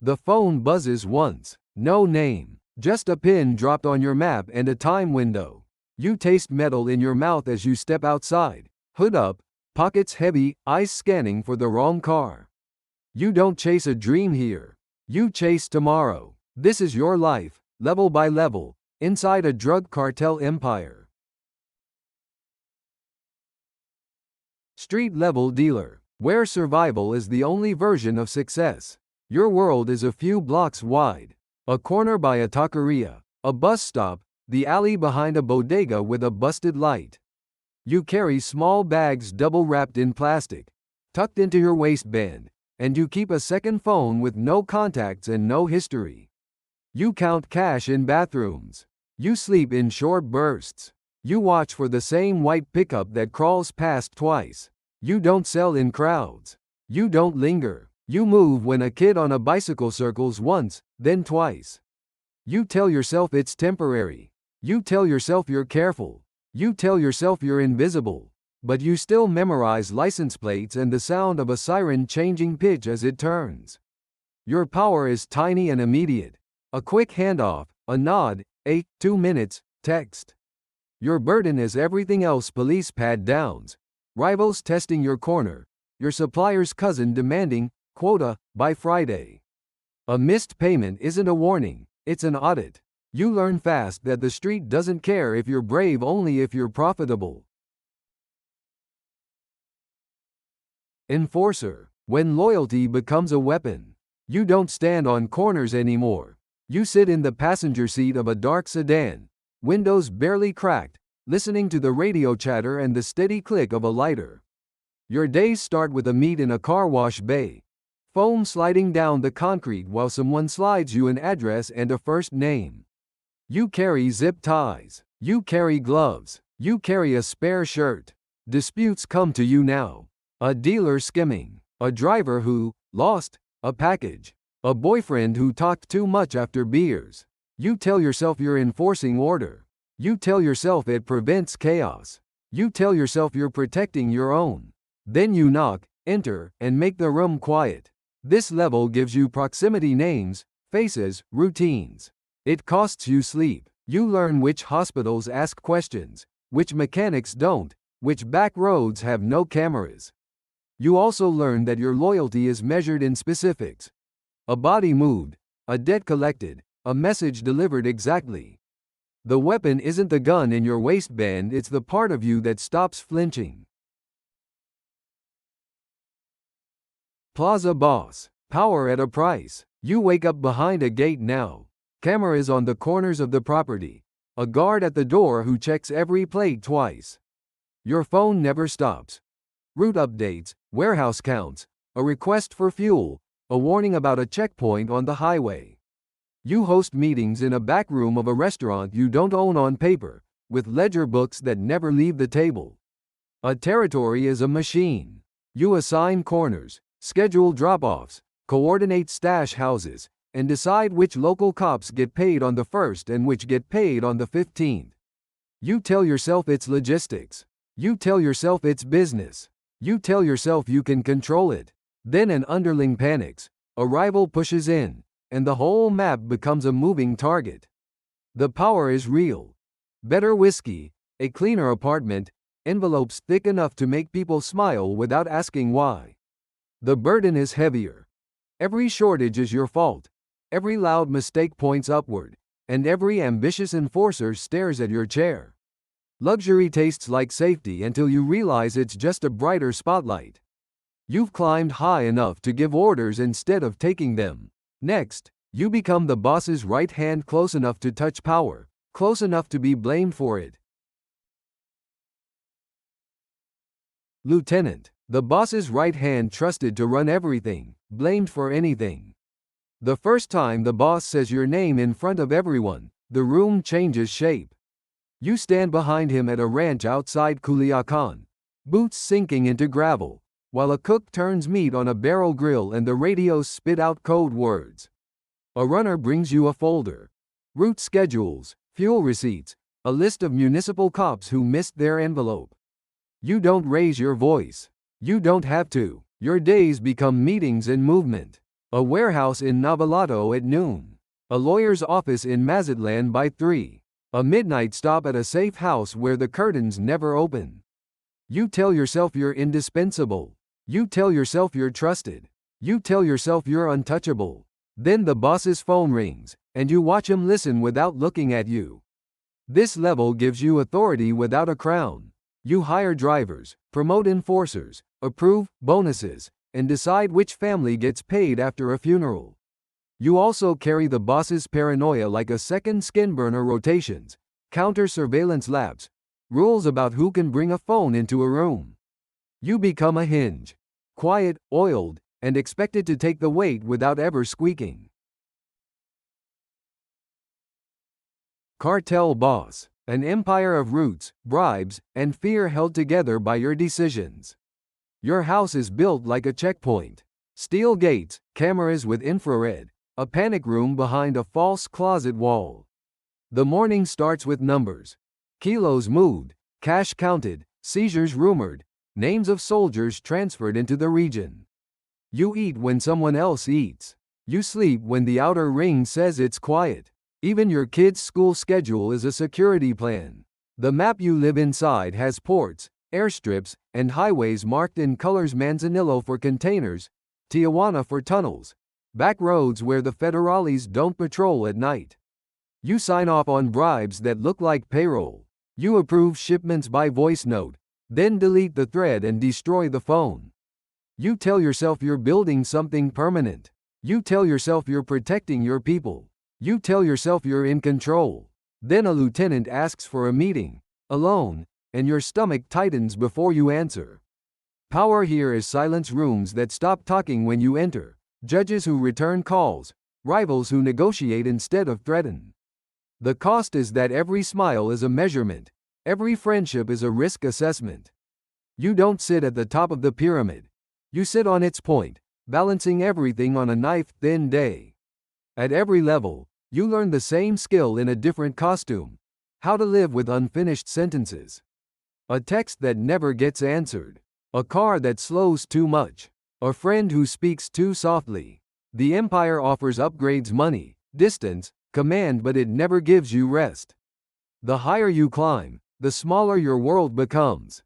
The phone buzzes once. No name. Just a pin dropped on your map and a time window. You taste metal in your mouth as you step outside. Hood up, pockets heavy, eyes scanning for the wrong car. You don't chase a dream here. You chase tomorrow. This is your life, level by level, inside a drug cartel empire. Street level dealer, where survival is the only version of success. Your world is a few blocks wide. A corner by a taqueria, a bus stop, the alley behind a bodega with a busted light. You carry small bags double wrapped in plastic, tucked into your waistband, and you keep a second phone with no contacts and no history. You count cash in bathrooms. You sleep in short bursts. You watch for the same white pickup that crawls past twice. You don't sell in crowds. You don't linger. You move when a kid on a bicycle circles once, then twice. You tell yourself it's temporary. You tell yourself you're careful. You tell yourself you're invisible. But you still memorize license plates and the sound of a siren changing pitch as it turns. Your power is tiny and immediate. A quick handoff, a nod, a 2 minutes text. Your burden is everything else: police pat downs, rivals testing your corner, your supplier's cousin demanding quota by Friday. A missed payment isn't a warning, it's an audit. You learn fast that the street doesn't care if you're brave, only if you're profitable. Enforcer, when loyalty becomes a weapon. You don't stand on corners anymore. You sit in the passenger seat of a dark sedan, windows barely cracked, listening to the radio chatter and the steady click of a lighter. Your days start with a meet in a car wash bay, foam sliding down the concrete while someone slides you an address and a first name. You carry zip ties. You carry gloves. You carry a spare shirt. Disputes come to you now. A dealer skimming. A driver who lost a package. A boyfriend who talked too much after beers. You tell yourself you're enforcing order. You tell yourself it prevents chaos. You tell yourself you're protecting your own. Then you knock, enter, and make the room quiet. This level gives you proximity names, faces, routines. It costs you sleep. You learn which hospitals ask questions, which mechanics don't, which back roads have no cameras. You also learn that your loyalty is measured in specifics. A body moved, a debt collected, a message delivered exactly. The weapon isn't the gun in your waistband, it's the part of you that stops flinching. Plaza boss, power at a price. You wake up behind a gate now. Cameras on the corners of the property. A guard at the door who checks every plate twice. Your phone never stops. Route updates, warehouse counts, a request for fuel, a warning about a checkpoint on the highway. You host meetings in a back room of a restaurant you don't own on paper, with ledger books that never leave the table. A territory is a machine. You assign corners, schedule drop-offs, coordinate stash houses, and decide which local cops get paid on the 1st and which get paid on the 15th. You tell yourself it's logistics. You tell yourself it's business. You tell yourself you can control it. Then an underling panics, a rival pushes in, and the whole map becomes a moving target. The power is real. Better whiskey, a cleaner apartment, envelopes thick enough to make people smile without asking why. The burden is heavier. Every shortage is your fault. Every loud mistake points upward, and every ambitious enforcer stares at your chair. Luxury tastes like safety until you realize it's just a brighter spotlight. You've climbed high enough to give orders instead of taking them. Next, you become the boss's right hand, close enough to touch power, close enough to be blamed for it. Lieutenant, the boss's right hand, trusted to run everything, blamed for anything. The first time the boss says your name in front of everyone, the room changes shape. You stand behind him at a ranch outside Culiacan, boots sinking into gravel, while a cook turns meat on a barrel grill and the radios spit out code words. A runner brings you a folder. Route schedules, fuel receipts, a list of municipal cops who missed their envelope. You don't raise your voice. You don't have to. Your days become meetings and movement. A warehouse in Navalato at noon. A lawyer's office in Mazatlan by 3. A midnight stop at a safe house where the curtains never open. You tell yourself you're indispensable. You tell yourself you're trusted. You tell yourself you're untouchable. Then the boss's phone rings, and you watch him listen without looking at you. This level gives you authority without a crown. You hire drivers, promote enforcers, approve bonuses, and decide which family gets paid after a funeral. You also carry the boss's paranoia like a second skin burner: rotations, counter surveillance labs, rules about who can bring a phone into a room. You become a hinge. Quiet, oiled, and expected to take the weight without ever squeaking. Cartel boss. An empire of roots, bribes, and fear held together by your decisions. Your house is built like a checkpoint. Steel gates, cameras with infrared, a panic room behind a false closet wall. The morning starts with numbers. Kilos moved, cash counted, seizures rumored, names of soldiers transferred into the region. You eat when someone else eats. You sleep when the outer ring says it's quiet. Even your kid's school schedule is a security plan. The map you live inside has ports, airstrips, and highways marked in colors: Manzanillo for containers, Tijuana for tunnels, back roads where the federales don't patrol at night. You sign off on bribes that look like payroll. You approve shipments by voice note, then delete the thread and destroy the phone. You tell yourself you're building something permanent. You tell yourself you're protecting your people. You tell yourself you're in control. Then a lieutenant asks for a meeting, alone, and your stomach tightens before you answer. Power here is silence: rooms that stop talking when you enter, judges who return calls, rivals who negotiate instead of threaten. The cost is that every smile is a measurement, every friendship is a risk assessment. You don't sit at the top of the pyramid. You sit on its point, balancing everything on a knife-thin day. At every level, you learn the same skill in a different costume: how to live with unfinished sentences. A text that never gets answered. A car that slows too much. A friend who speaks too softly. The empire offers upgrades: money, distance, command, but it never gives you rest. The higher you climb, the smaller your world becomes.